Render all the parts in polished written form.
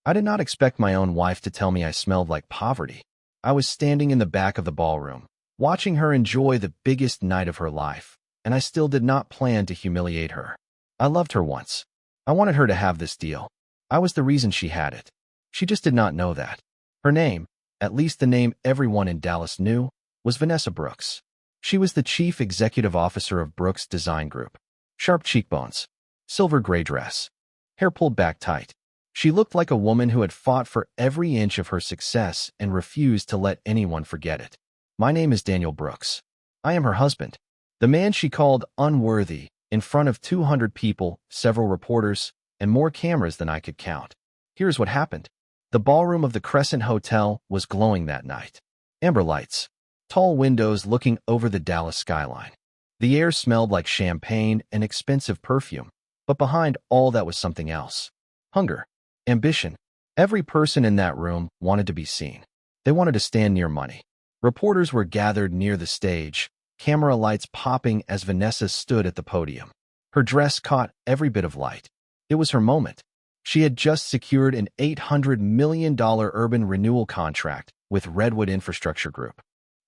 I did not expect my own wife to tell me I smelled like poverty. I was standing in the back of the ballroom, watching her enjoy the biggest night of her life, and I still did not plan to humiliate her. I loved her once. I wanted her to have this deal. I was the reason she had it. She just did not know that. Her name, at least the name everyone in Dallas knew, was Vanessa Brooks. She was the chief executive officer of Brooks Design Group. Sharp cheekbones, silver gray dress, hair pulled back tight. She looked like a woman who had fought for every inch of her success and refused to let anyone forget it. My name is Daniel Brooks. I am her husband. The man she called Unworthy, in front of 200 people, several reporters, and more cameras than I could count. Here's what happened. The ballroom of the Crescent Hotel was glowing that night. Amber lights, tall windows looking over the Dallas skyline. The air smelled like champagne and expensive perfume, but behind all that was something else. Hunger. Ambition. Every person in that room wanted to be seen. They wanted to stand near money. Reporters were gathered near the stage, camera lights popping as Vanessa stood at the podium. Her dress caught every bit of light. It was her moment. She had just secured an $800 million urban renewal contract with Redwood Infrastructure Group.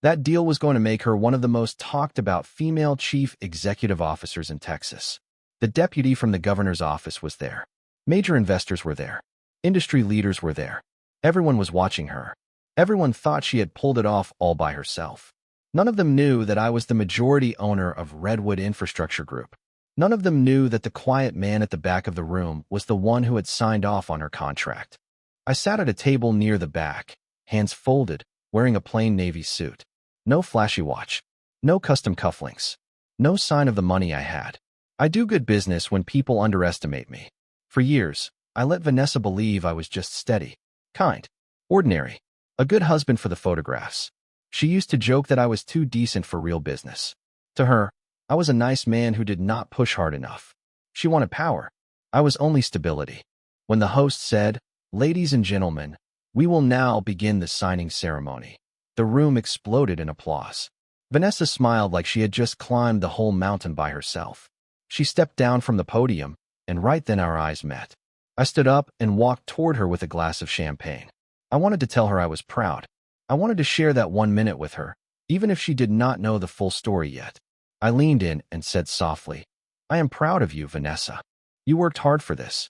That deal was going to make her one of the most talked about female chief executive officers in Texas. The deputy from the governor's office was there. Major investors were there. Industry leaders were there. Everyone was watching her. Everyone thought she had pulled it off all by herself. None of them knew that I was the majority owner of Redwood Infrastructure Group. None of them knew that the quiet man at the back of the room was the one who had signed off on her contract. I sat at a table near the back, hands folded, wearing a plain navy suit. No flashy watch. No custom cufflinks. No sign of the money I had. I do good business when people underestimate me. For years, I let Vanessa believe I was just steady, kind, ordinary, a good husband for the photographs. She used to joke that I was too decent for real business. To her, I was a nice man who did not push hard enough. She wanted power. I was only stability. When the host said, "Ladies and gentlemen, we will now begin the signing ceremony," the room exploded in applause. Vanessa smiled like she had just climbed the whole mountain by herself. She stepped down from the podium, and right then our eyes met. I stood up and walked toward her with a glass of champagne. I wanted to tell her I was proud. I wanted to share that 1 minute with her, even if she did not know the full story yet. I leaned in and said softly, "I am proud of you, Vanessa. You worked hard for this."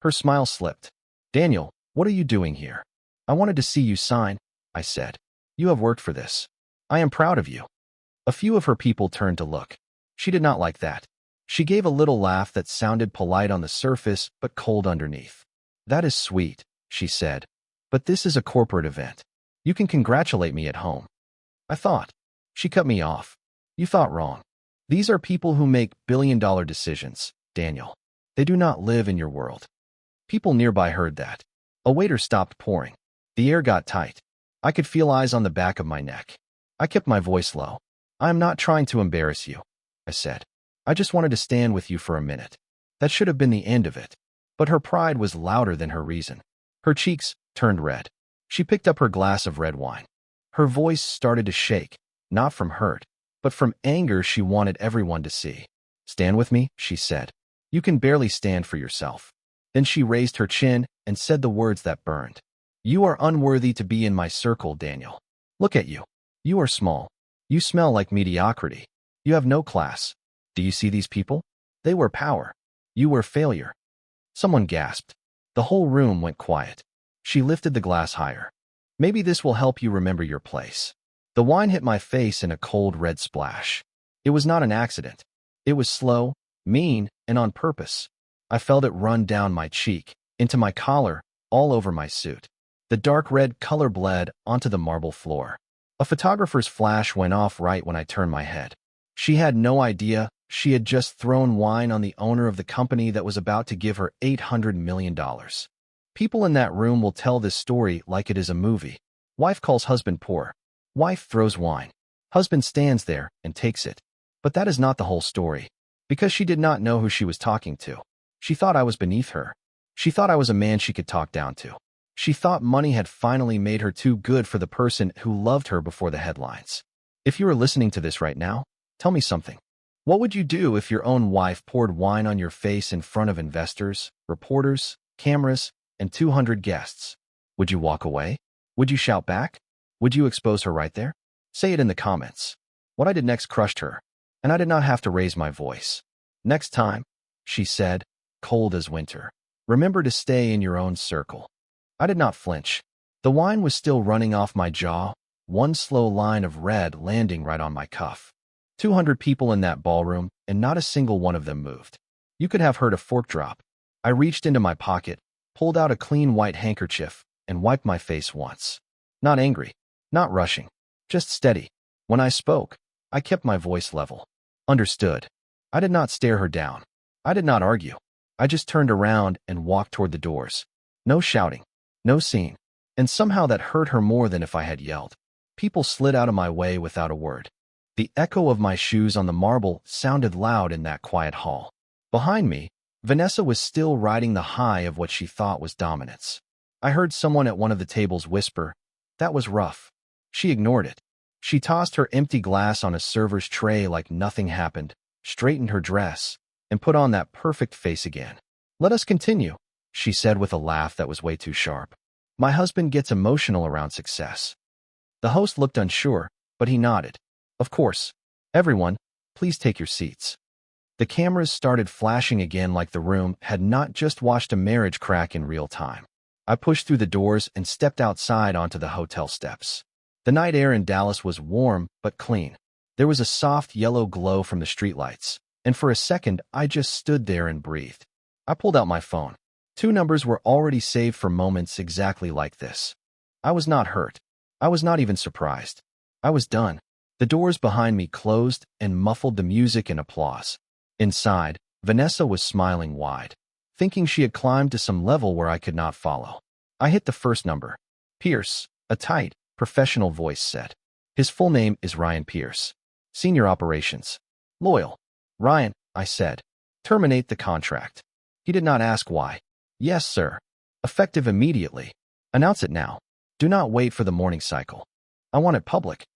Her smile slipped. "Daniel, what are you doing here?" "I wanted to see you sign," I said. "You have worked for this. I am proud of you." A few of her people turned to look. She did not like that. She gave a little laugh that sounded polite on the surface but cold underneath. "That is sweet," she said, "but this is a corporate event. You can congratulate me at home." I thought. She cut me off. "You thought wrong. These are people who make billion-dollar decisions, Daniel. They do not live in your world." People nearby heard that. A waiter stopped pouring. The air got tight. I could feel eyes on the back of my neck. I kept my voice low. "I am not trying to embarrass you," I said. "I just wanted to stand with you for a minute." That should have been the end of it. But her pride was louder than her reason. Her cheeks turned red. She picked up her glass of red wine. Her voice started to shake, not from hurt, but from anger she wanted everyone to see. "Stand with me," she said. "You can barely stand for yourself." Then she raised her chin and said the words that burned. "You are unworthy to be in my circle, Daniel. Look at you. You are small. You smell like mediocrity. You have no class. Do you see these people? They were power. You were failure." Someone gasped. The whole room went quiet. She lifted the glass higher. "Maybe this will help you remember your place." The wine hit my face in a cold red splash. It was not an accident. It was slow, mean, and on purpose. I felt it run down my cheek, into my collar, all over my suit. The dark red color bled onto the marble floor. A photographer's flash went off right when I turned my head. She had no idea she had just thrown wine on the owner of the company that was about to give her $800 million. People in that room will tell this story like it is a movie. Wife calls husband poor. Wife throws wine. Husband stands there and takes it. But that is not the whole story. Because she did not know who she was talking to. She thought I was beneath her. She thought I was a man she could talk down to. She thought money had finally made her too good for the person who loved her before the headlines. If you are listening to this right now, tell me something. What would you do if your own wife poured wine on your face in front of investors, reporters, cameras, and 200 guests. Would you walk away? Would you shout back? Would you expose her right there? Say it in the comments. What I did next crushed her, and I did not have to raise my voice. Next time, she said, cold as winter, remember to stay in your own circle. I did not flinch. The wine was still running off my jaw, one slow line of red landing right on my cuff. 200 people in that ballroom, and not a single one of them moved. You could have heard a fork drop. I reached into my pocket, pulled out a clean white handkerchief, and wiped my face once. Not angry, not rushing, just steady. When I spoke, I kept my voice level. Understood. I did not stare her down. I did not argue. I just turned around and walked toward the doors. No shouting, no scene. And somehow that hurt her more than if I had yelled. People slid out of my way without a word. The echo of my shoes on the marble sounded loud in that quiet hall. Behind me, Vanessa was still riding the high of what she thought was dominance. I heard someone at one of the tables whisper, "That was rough." She ignored it. She tossed her empty glass on a server's tray like nothing happened, straightened her dress, and put on that perfect face again. "Let us continue," she said with a laugh that was way too sharp. "My husband gets emotional around success." The host looked unsure, but he nodded. "Of course. Everyone, please take your seats." The cameras started flashing again like the room had not just watched a marriage crack in real time. I pushed through the doors and stepped outside onto the hotel steps. The night air in Dallas was warm but clean. There was a soft yellow glow from the streetlights, and for a second I just stood there and breathed. I pulled out my phone. 2 numbers were already saved for moments exactly like this. I was not hurt. I was not even surprised. I was done. The doors behind me closed and muffled the music and applause. Inside, Vanessa was smiling wide, thinking she had climbed to some level where I could not follow. I hit the first number. "Pierce," a tight, professional voice said. "His full name is Ryan Pierce. Senior Operations." "Loyal." "Ryan," I said. "Terminate the contract." He did not ask why. "Yes, sir. Effective immediately. Announce it now. Do not wait for the morning cycle. I want it public."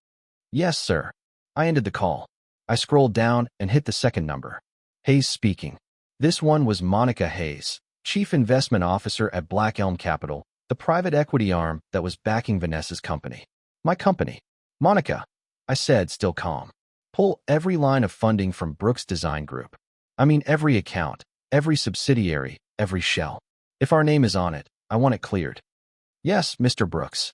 "Yes, sir." I ended the call. I scrolled down and hit the second number. Hayes speaking. This one was Monica Hayes, Chief Investment Officer at Black Elm Capital, the private equity arm that was backing Vanessa's company. "My company." "Monica," I said, still calm. "Pull every line of funding from Brooks Design Group. I mean every account, every subsidiary, every shell. If our name is on it, I want it cleared." "Yes, Mr. Brooks."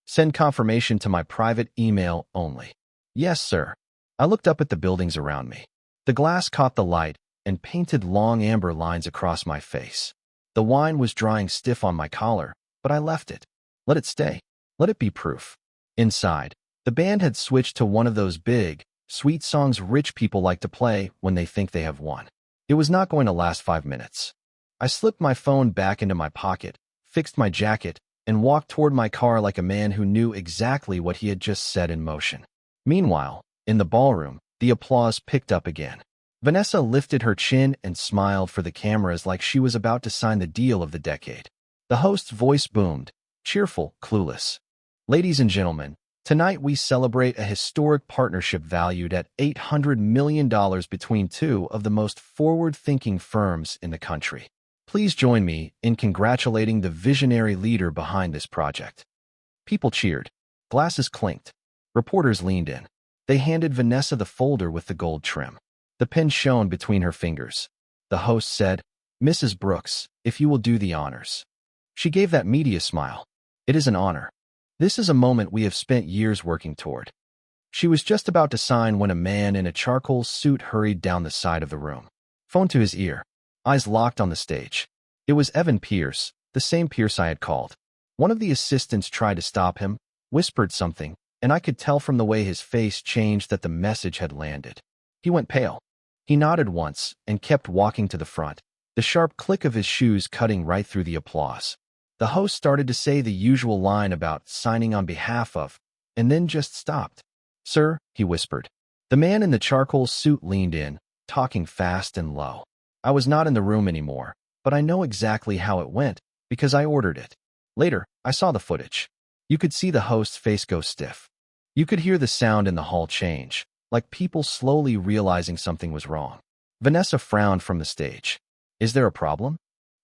"Send confirmation to my private email only." "Yes, sir." I looked up at the buildings around me. The glass caught the light and painted long amber lines across my face. The wine was drying stiff on my collar, but I left it. Let it stay. Let it be proof. Inside, the band had switched to one of those big, sweet songs rich people like to play when they think they have won. It was not going to last 5 minutes. I slipped my phone back into my pocket, fixed my jacket, and walked toward my car like a man who knew exactly what he had just set in motion. Meanwhile, in the ballroom, the applause picked up again. Vanessa lifted her chin and smiled for the cameras like she was about to sign the deal of the decade. The host's voice boomed, cheerful, clueless. "Ladies and gentlemen, tonight we celebrate a historic partnership valued at $800 million between 2 of the most forward-thinking firms in the country. Please join me in congratulating the visionary leader behind this project." People cheered. Glasses clinked. Reporters leaned in. They handed Vanessa the folder with the gold trim. The pen shone between her fingers. The host said, "Mrs. Brooks, if you will do the honors." She gave that media smile. "It is an honor. This is a moment we have spent years working toward." She was just about to sign when a man in a charcoal suit hurried down the side of the room. Phone to his ear. Eyes locked on the stage. It was Evan Pierce, the same Pierce I had called. One of the assistants tried to stop him, whispered something, and I could tell from the way his face changed that the message had landed. He went pale. He nodded once and kept walking to the front, the sharp click of his shoes cutting right through the applause. The host started to say the usual line about signing on behalf of, and then just stopped. "Sir," he whispered. The man in the charcoal suit leaned in, talking fast and low. I was not in the room anymore, but I know exactly how it went because I ordered it. Later, I saw the footage. You could see the host's face go stiff. You could hear the sound in the hall change, like people slowly realizing something was wrong. Vanessa frowned from the stage. "Is there a problem?"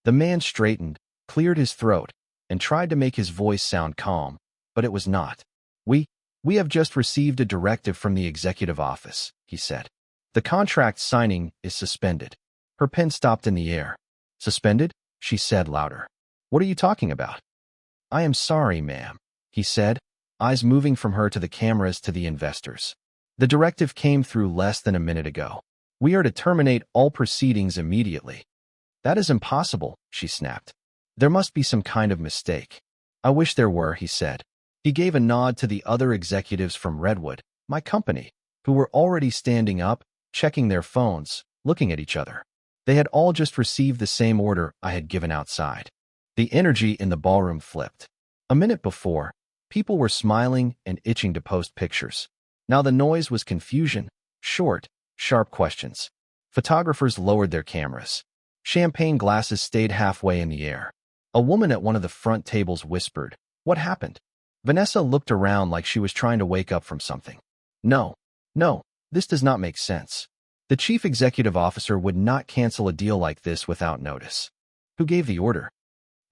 The man straightened, cleared his throat, and tried to make his voice sound calm, but it was not. We have just received a directive from the executive office, he said. The contract signing is suspended. Her pen stopped in the air. Suspended? She said louder. What are you talking about? I am sorry, ma'am, he said, eyes moving from her to the cameras to the investors. The directive came through less than a minute ago. We are to terminate all proceedings immediately. That is impossible, she snapped. There must be some kind of mistake. I wish there were, he said. He gave a nod to the other executives from Redwood, my company, who were already standing up, checking their phones, looking at each other. They had all just received the same order I had given outside. The energy in the ballroom flipped. A minute before, people were smiling and itching to post pictures. Now the noise was confusion, short, sharp questions. Photographers lowered their cameras. Champagne glasses stayed halfway in the air. A woman at one of the front tables whispered, "What happened?" Vanessa looked around like she was trying to wake up from something. No, this does not make sense. The chief executive officer would not cancel a deal like this without notice. Who gave the order?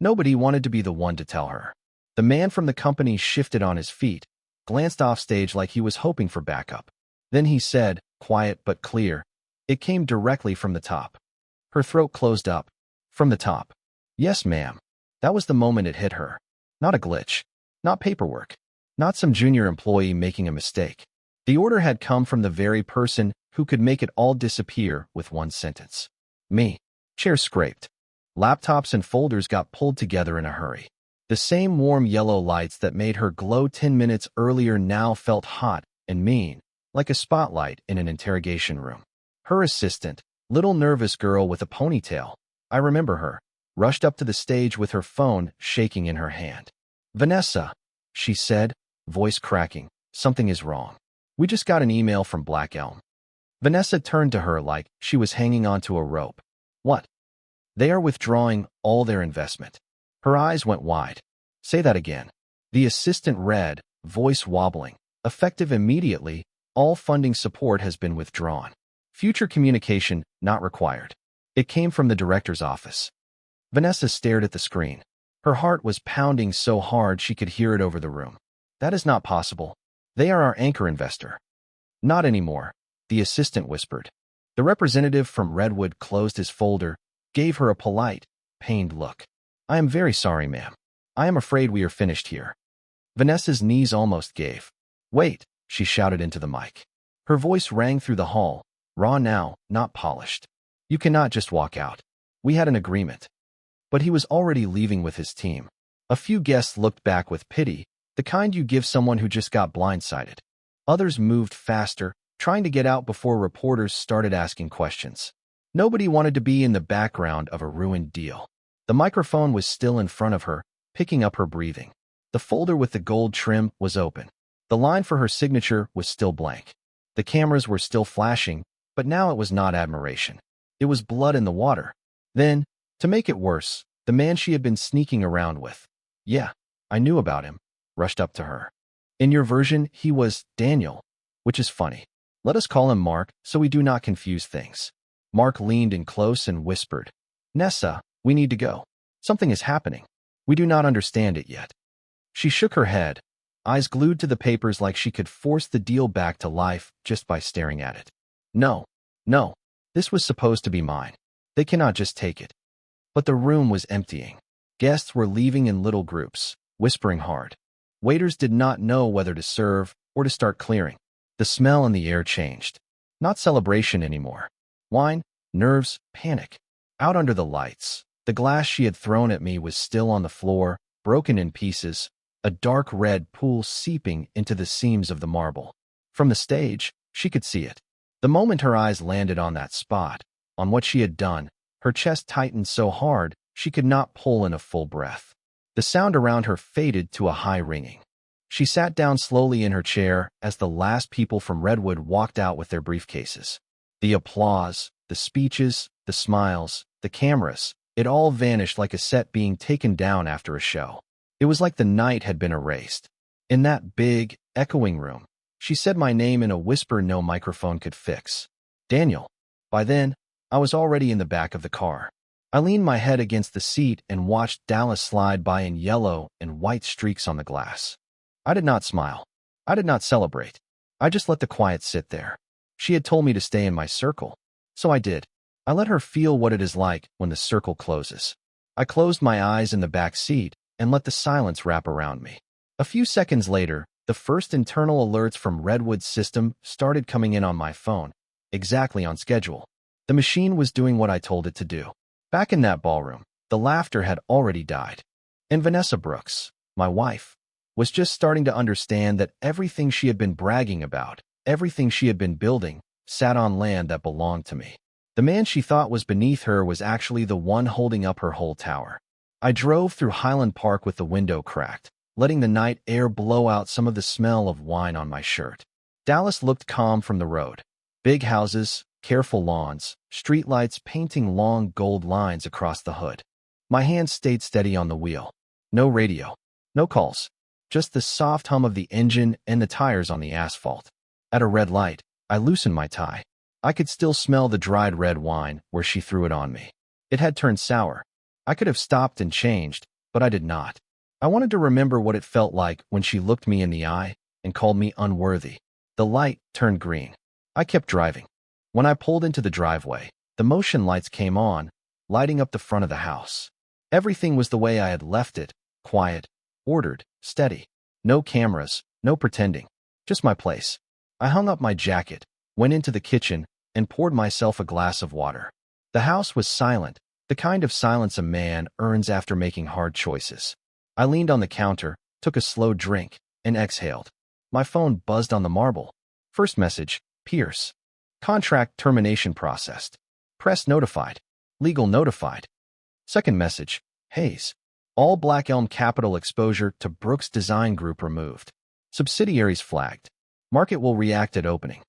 Nobody wanted to be the one to tell her. The man from the company shifted on his feet, glanced off stage like he was hoping for backup. Then he said, quiet but clear, it came directly from the top. Her throat closed up. From the top. Yes, ma'am. That was the moment it hit her. Not a glitch. Not paperwork. Not some junior employee making a mistake. The order had come from the very person who could make it all disappear with one sentence. Me. Chairs scraped. Laptops and folders got pulled together in a hurry. The same warm yellow lights that made her glow 10 minutes earlier now felt hot and mean, like a spotlight in an interrogation room. Her assistant, little nervous girl with a ponytail, I remember her, rushed up to the stage with her phone shaking in her hand. Vanessa, she said, voice cracking, something is wrong. We just got an email from Black Elm. Vanessa turned to her like she was hanging onto a rope. What? They are withdrawing all their investment. Her eyes went wide. Say that again. The assistant read, voice wobbling. Effective immediately, all funding support has been withdrawn. Future communication not required. It came from the director's office. Vanessa stared at the screen. Her heart was pounding so hard she could hear it over the room. That is not possible. They are our anchor investor. Not anymore, the assistant whispered. The representative from Redwood closed his folder, gave her a polite, pained look. I am very sorry, ma'am. I am afraid we are finished here. Vanessa's knees almost gave. Wait, she shouted into the mic. Her voice rang through the hall, raw now, not polished. You cannot just walk out. We had an agreement. But he was already leaving with his team. A few guests looked back with pity, the kind you give someone who just got blindsided. Others moved faster, trying to get out before reporters started asking questions. Nobody wanted to be in the background of a ruined deal. The microphone was still in front of her, picking up her breathing. The folder with the gold trim was open. The line for her signature was still blank. The cameras were still flashing, but now it was not admiration. It was blood in the water. Then, to make it worse, the man she had been sneaking around with. Yeah, I knew about him, rushed up to her. In your version, he was Daniel, which is funny. Let us call him Mark so we do not confuse things. Mark leaned in close and whispered, Nessa, we need to go. Something is happening. We do not understand it yet. She shook her head, eyes glued to the papers like she could force the deal back to life just by staring at it. No, this was supposed to be mine. They cannot just take it. But the room was emptying. Guests were leaving in little groups, whispering hard. Waiters did not know whether to serve or to start clearing. The smell in the air changed. Not celebration anymore. Wine, nerves, panic. Out under the lights, the glass she had thrown at me was still on the floor, broken in pieces, a dark red pool seeping into the seams of the marble. From the stage, she could see it. The moment her eyes landed on that spot, on what she had done, her chest tightened so hard she could not pull in a full breath. The sound around her faded to a high ringing. She sat down slowly in her chair as the last people from Redwood walked out with their briefcases. The applause, the speeches, the smiles, the cameras, it all vanished like a set being taken down after a show. It was like the night had been erased. In that big, echoing room, she said my name in a whisper no microphone could fix. Daniel. By then, I was already in the back of the car. I leaned my head against the seat and watched Dallas slide by in yellow and white streaks on the glass. I did not smile. I did not celebrate. I just let the quiet sit there. She had told me to stay in my circle, so I did. I let her feel what it is like when the circle closes. I closed my eyes in the back seat and let the silence wrap around me. A few seconds later, the first internal alerts from Redwood's system started coming in on my phone, exactly on schedule. The machine was doing what I told it to do. Back in that ballroom, the laughter had already died. And Vanessa Brooks, my wife, was just starting to understand that everything she had been bragging about, everything she had been building, sat on land that belonged to me. The man she thought was beneath her was actually the one holding up her whole tower. I drove through Highland Park with the window cracked, letting the night air blow out some of the smell of wine on my shirt. Dallas looked calm from the road. Big houses, careful lawns, streetlights painting long gold lines across the hood. My hands stayed steady on the wheel. No radio. No calls. Just the soft hum of the engine and the tires on the asphalt. At a red light, I loosened my tie. I could still smell the dried red wine where she threw it on me. It had turned sour. I could have stopped and changed, but I did not. I wanted to remember what it felt like when she looked me in the eye and called me unworthy. The light turned green. I kept driving. When I pulled into the driveway, the motion lights came on, lighting up the front of the house. Everything was the way I had left it, quiet, ordered, steady. No cameras, no pretending. Just my place. I hung up my jacket, went into the kitchen, and poured myself a glass of water. The house was silent, the kind of silence a man earns after making hard choices. I leaned on the counter, took a slow drink, and exhaled. My phone buzzed on the marble. First message, Pierce. Contract termination processed. Press notified. Legal notified. Second message, Hayes. All Black Elm Capital exposure to Brooks Design Group removed. Subsidiaries flagged. Market will react at opening.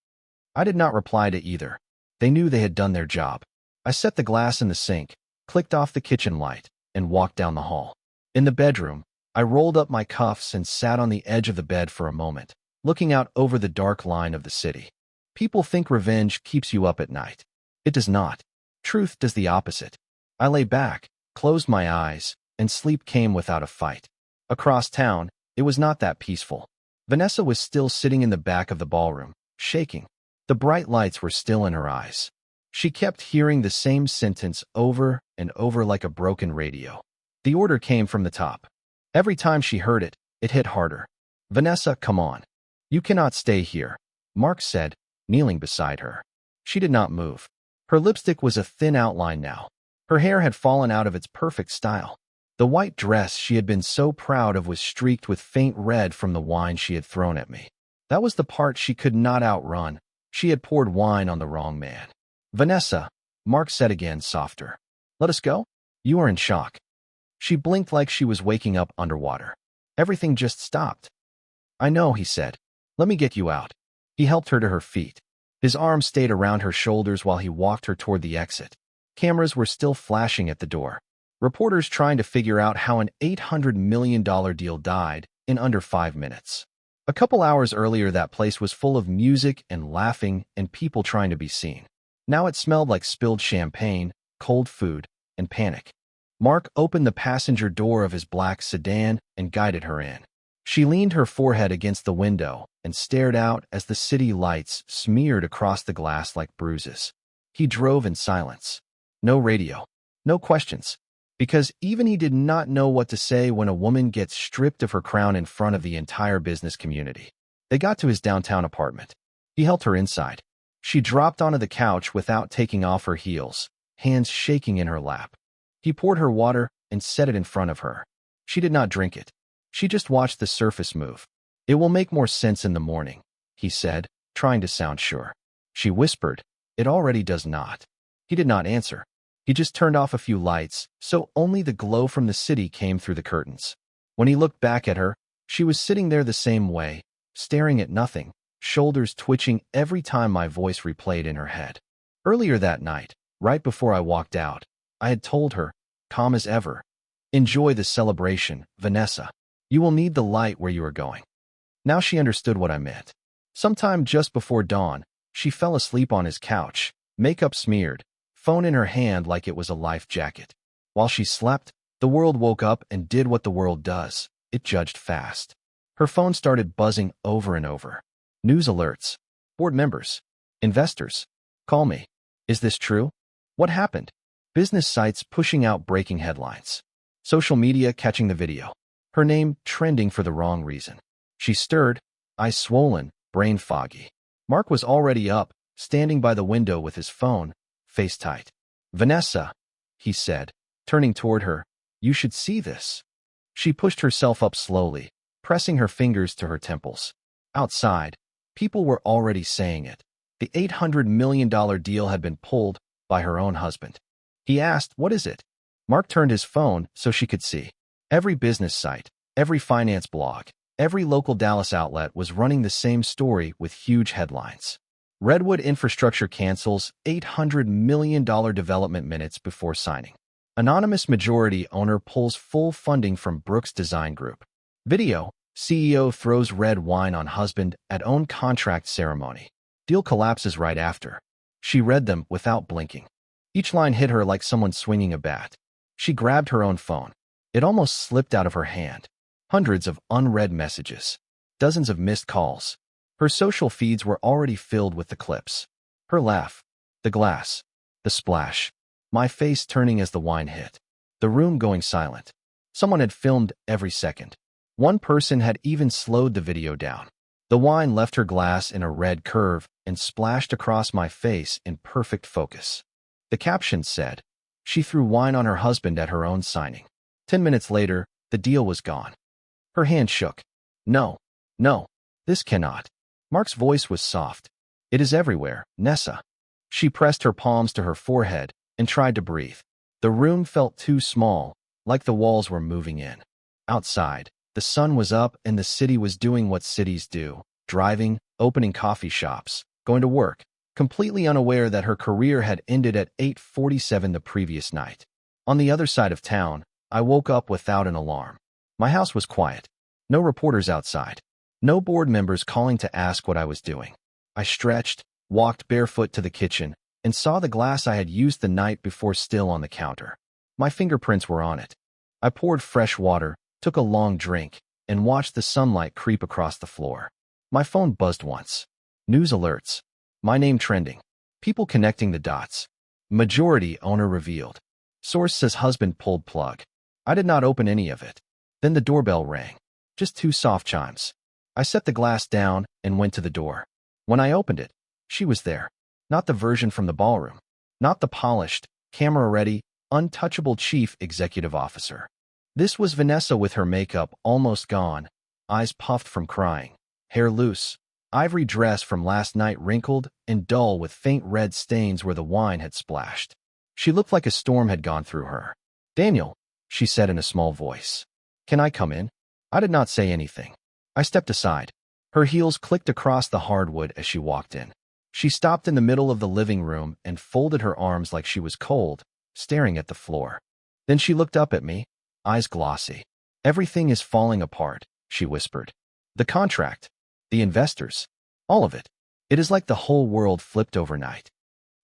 I did not reply to either. They knew they had done their job. I set the glass in the sink, clicked off the kitchen light, and walked down the hall. In the bedroom, I rolled up my cuffs and sat on the edge of the bed for a moment, looking out over the dark line of the city. People think revenge keeps you up at night. It does not. Truth does the opposite. I lay back, closed my eyes, and sleep came without a fight. Across town, it was not that peaceful. Vanessa was still sitting in the back of the ballroom, shaking. The bright lights were still in her eyes. She kept hearing the same sentence over and over like a broken radio. The order came from the top. Every time she heard it, it hit harder. Vanessa, come on. You cannot stay here, Mark said, kneeling beside her. She did not move. Her lipstick was a thin outline now. Her hair had fallen out of its perfect style. The white dress she had been so proud of was streaked with faint red from the wine she had thrown at me. That was the part she could not outrun. She had poured wine on the wrong man. Vanessa, Mark said again, softer. Let us go? You are in shock. She blinked like she was waking up underwater. Everything just stopped. I know, he said. Let me get you out. He helped her to her feet. His arm stayed around her shoulders while he walked her toward the exit. Cameras were still flashing at the door. Reporters trying to figure out how an $800 million deal died in under 5 minutes. A couple hours earlier, that place was full of music and laughing and people trying to be seen. Now it smelled like spilled champagne, cold food, and panic. Mark opened the passenger door of his black sedan and guided her in. She leaned her forehead against the window and stared out as the city lights smeared across the glass like bruises. He drove in silence. No radio. No questions. Because even he did not know what to say when a woman gets stripped of her crown in front of the entire business community. They got to his downtown apartment. He helped her inside. She dropped onto the couch without taking off her heels, hands shaking in her lap. He poured her water and set it in front of her. She did not drink it. She just watched the surface move. It will make more sense in the morning, he said, trying to sound sure. She whispered, it already does not. He did not answer. He just turned off a few lights, so only the glow from the city came through the curtains. When he looked back at her, she was sitting there the same way, staring at nothing, shoulders twitching every time my voice replayed in her head. Earlier that night, right before I walked out, I had told her, calm as ever, enjoy the celebration, Vanessa. You will need the light where you are going. Now she understood what I meant. Sometime just before dawn, she fell asleep on his couch, makeup smeared, phone in her hand like it was a life jacket. While she slept, the world woke up and did what the world does. It judged fast. Her phone started buzzing over and over. News alerts. Board members. Investors. Call me. Is this true? What happened? Business sites pushing out breaking headlines. Social media catching the video. Her name trending for the wrong reason. She stirred, eyes swollen, brain foggy. Mark was already up, standing by the window with his phone, face tight. "Vanessa," he said, turning toward her, "you should see this." She pushed herself up slowly, pressing her fingers to her temples. Outside, people were already saying it. The $800 million deal had been pulled by her own husband. He asked, "What is it?" Mark turned his phone so she could see. Every business site, every finance blog, every local Dallas outlet was running the same story with huge headlines. Redwood Infrastructure cancels $800 million development minutes before signing. Anonymous majority owner pulls full funding from Brooks Design Group. Video, CEO throws red wine on husband at own contract ceremony. Deal collapses right after. She read them without blinking. Each line hit her like someone swinging a bat. She grabbed her own phone. It almost slipped out of her hand. Hundreds of unread messages. Dozens of missed calls. Her social feeds were already filled with the clips. Her laugh. The glass. The splash. My face turning as the wine hit. The room going silent. Someone had filmed every second. One person had even slowed the video down. The wine left her glass in a red curve and splashed across my face in perfect focus. The caption said, "She threw wine on her husband at her own signing." 10 minutes later, the deal was gone. Her hand shook. "No, no, this cannot." Mark's voice was soft. "It is everywhere, Nessa." She pressed her palms to her forehead and tried to breathe. The room felt too small, like the walls were moving in. Outside, the sun was up and the city was doing what cities do, driving, opening coffee shops, going to work, completely unaware that her career had ended at 8:47 the previous night. On the other side of town, I woke up without an alarm. My house was quiet. No reporters outside. No board members calling to ask what I was doing. I stretched, walked barefoot to the kitchen, and saw the glass I had used the night before still on the counter. My fingerprints were on it. I poured fresh water, took a long drink, and watched the sunlight creep across the floor. My phone buzzed once. News alerts. My name trending. People connecting the dots. Majority owner revealed. Source says husband pulled plug. I did not open any of it. Then the doorbell rang. Just 2 soft chimes. I set the glass down and went to the door. When I opened it, she was there. Not the version from the ballroom. Not the polished, camera-ready, untouchable chief executive officer. This was Vanessa with her makeup almost gone, eyes puffed from crying, hair loose, ivory dress from last night wrinkled and dull with faint red stains where the wine had splashed. She looked like a storm had gone through her. "Daniel," she said in a small voice. "Can I come in?" I did not say anything. I stepped aside. Her heels clicked across the hardwood as she walked in. She stopped in the middle of the living room and folded her arms like she was cold, staring at the floor. Then she looked up at me, eyes glossy. "Everything is falling apart," she whispered. "The contract, the investors, all of it. It is like the whole world flipped overnight."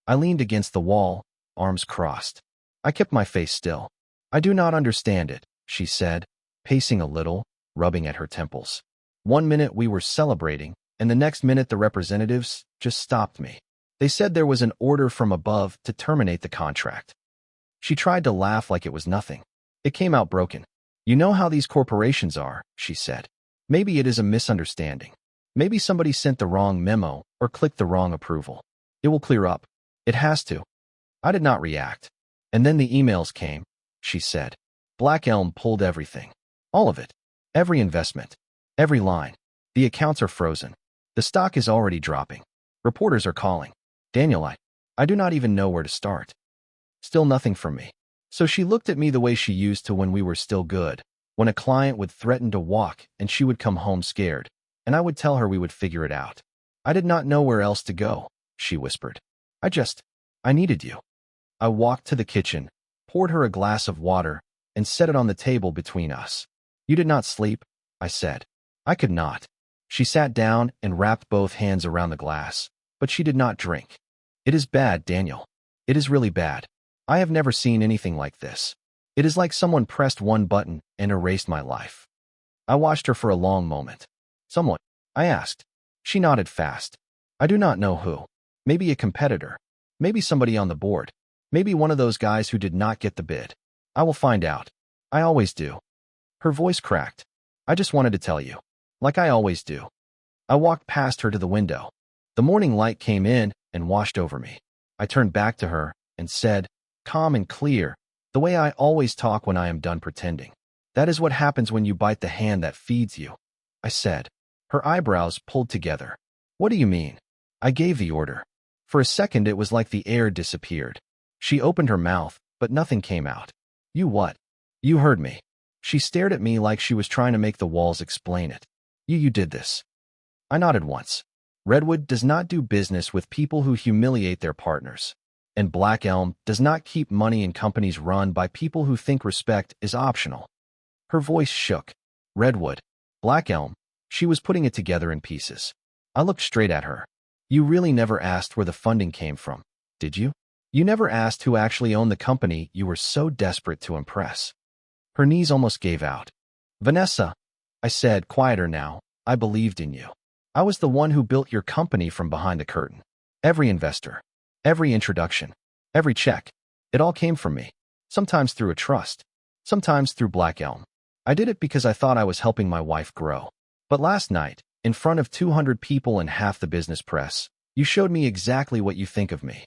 I leaned against the wall, arms crossed. I kept my face still. "I do not understand it," she said, pacing a little, rubbing at her temples. One minute we were celebrating, and the next minute the representatives just stopped me. They said there was an order from above to terminate the contract. She tried to laugh like it was nothing. It came out broken. "You know how these corporations are," she said. "Maybe it is a misunderstanding. Maybe somebody sent the wrong memo or clicked the wrong approval. It will clear up. It has to." I did not react. "And then the emails came," she said. "Black Elm pulled everything. All of it. Every investment. Every line. The accounts are frozen. The stock is already dropping. Reporters are calling. Daniel, I do not even know where to start." Still nothing from me. So she looked at me the way she used to when we were still good, when a client would threaten to walk and she would come home scared, and I would tell her we would figure it out. "I did not know where else to go," she whispered. I needed you." I walked to the kitchen, poured her a glass of water, and set it on the table between us. "You did not sleep," I said. I could not. She sat down and wrapped both hands around the glass, but she did not drink. "It is bad, Daniel. It is really bad. I have never seen anything like this. It is like someone pressed one button and erased my life. I watched her for a long moment. Someone? I asked. She nodded fast. I do not know who. Maybe a competitor. Maybe somebody on the board. Maybe one of those guys who did not get the bid. I will find out. I always do. Her voice cracked. I just wanted to tell you. Like I always do. I walked past her to the window. The morning light came in and washed over me. I turned back to her and said, calm and clear, the way I always talk when I am done pretending. That is what happens when you bite the hand that feeds you. I said. Her eyebrows pulled together. What do you mean? I gave the order. For a second it was like the air disappeared. She opened her mouth, but nothing came out. You what? You heard me. She stared at me like she was trying to make the walls explain it. You did this. I nodded once. Redwood does not do business with people who humiliate their partners. And Black Elm does not keep money in companies run by people who think respect is optional. Her voice shook. Redwood. Black Elm. She was putting it together in pieces. I looked straight at her. You really never asked where the funding came from, did you? You never asked who actually owned the company you were so desperate to impress. Her knees almost gave out. Vanessa, I said, quieter now, I believed in you. I was the one who built your company from behind the curtain. Every investor, every introduction, every check, it all came from me. Sometimes through a trust, sometimes through Black Elm. I did it because I thought I was helping my wife grow. But last night, in front of 200 people and half the business press, you showed me exactly what you think of me.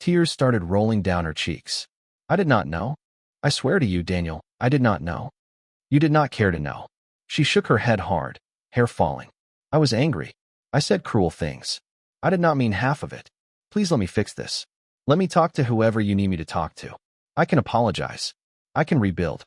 Tears started rolling down her cheeks. I did not know. I swear to you, Daniel, I did not know. You did not care to know. She shook her head hard, hair falling. I was angry. I said cruel things. I did not mean half of it. Please let me fix this. Let me talk to whoever you need me to talk to. I can apologize. I can rebuild.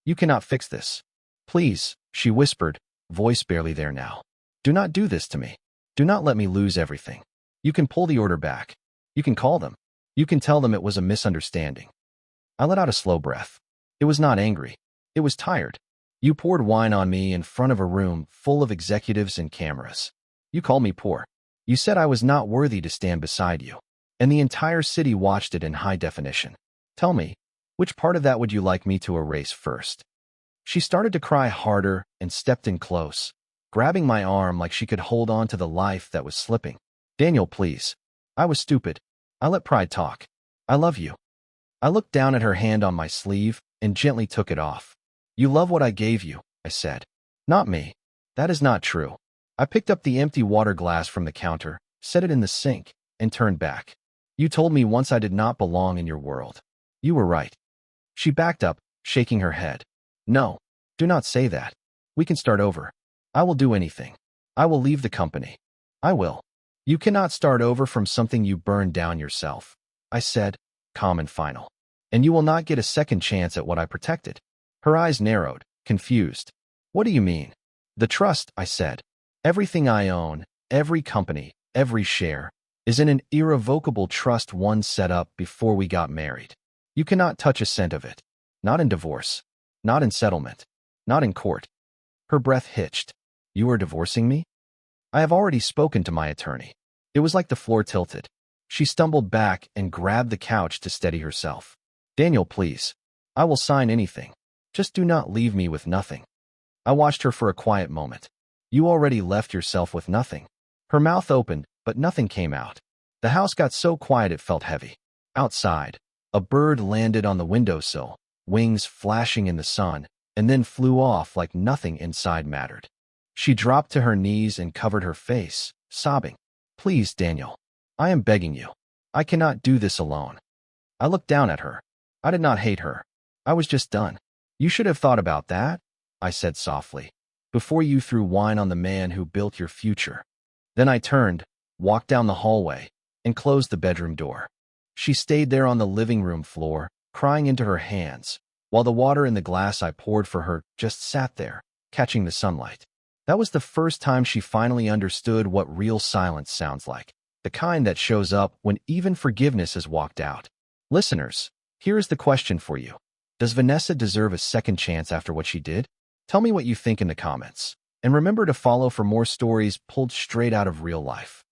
You cannot fix this. Please, she whispered, voice barely there now. Do not do this to me. Do not let me lose everything. You can pull the order back. You can call them. You can tell them it was a misunderstanding. I let out a slow breath. It was not angry. It was tired. You poured wine on me in front of a room full of executives and cameras. You called me poor. You said I was not worthy to stand beside you. And the entire city watched it in high definition. Tell me, which part of that would you like me to erase first? She started to cry harder and stepped in close, grabbing my arm like she could hold on to the life that was slipping. Daniel, please. I was stupid. I let pride talk. I love you. I looked down at her hand on my sleeve and gently took it off. You love what I gave you, I said. Not me. That is not true. I picked up the empty water glass from the counter, set it in the sink, and turned back. You told me once I did not belong in your world. You were right. She backed up, shaking her head. No, do not say that. We can start over. I will do anything. I will leave the company. I will. You cannot start over from something you burned down yourself, I said, calm and final. And you will not get a second chance at what I protected. Her eyes narrowed, confused. What do you mean? The trust, I said. Everything I own, every company, every share, is in an irrevocable trust one set up before we got married. You cannot touch a cent of it. Not in divorce. Not in settlement. Not in court. Her breath hitched. You are divorcing me? I have already spoken to my attorney. It was like the floor tilted. She stumbled back and grabbed the couch to steady herself. Daniel, please. I will sign anything. Just do not leave me with nothing. I watched her for a quiet moment. You already left yourself with nothing. Her mouth opened, but nothing came out. The house got so quiet it felt heavy. Outside, a bird landed on the windowsill, wings flashing in the sun, and then flew off like nothing inside mattered. She dropped to her knees and covered her face, sobbing. Please, Daniel. I am begging you. I cannot do this alone. I looked down at her. I did not hate her. I was just done. You should have thought about that, I said softly, before you threw wine on the man who built your future. Then I turned, walked down the hallway, and closed the bedroom door. She stayed there on the living room floor, crying into her hands, while the water in the glass I poured for her just sat there, catching the sunlight. That was the first time she finally understood what real silence sounds like, the kind that shows up when even forgiveness has walked out. Listeners, here is the question for you. Does Vanessa deserve a second chance after what she did? Tell me what you think in the comments. And remember to follow for more stories pulled straight out of real life.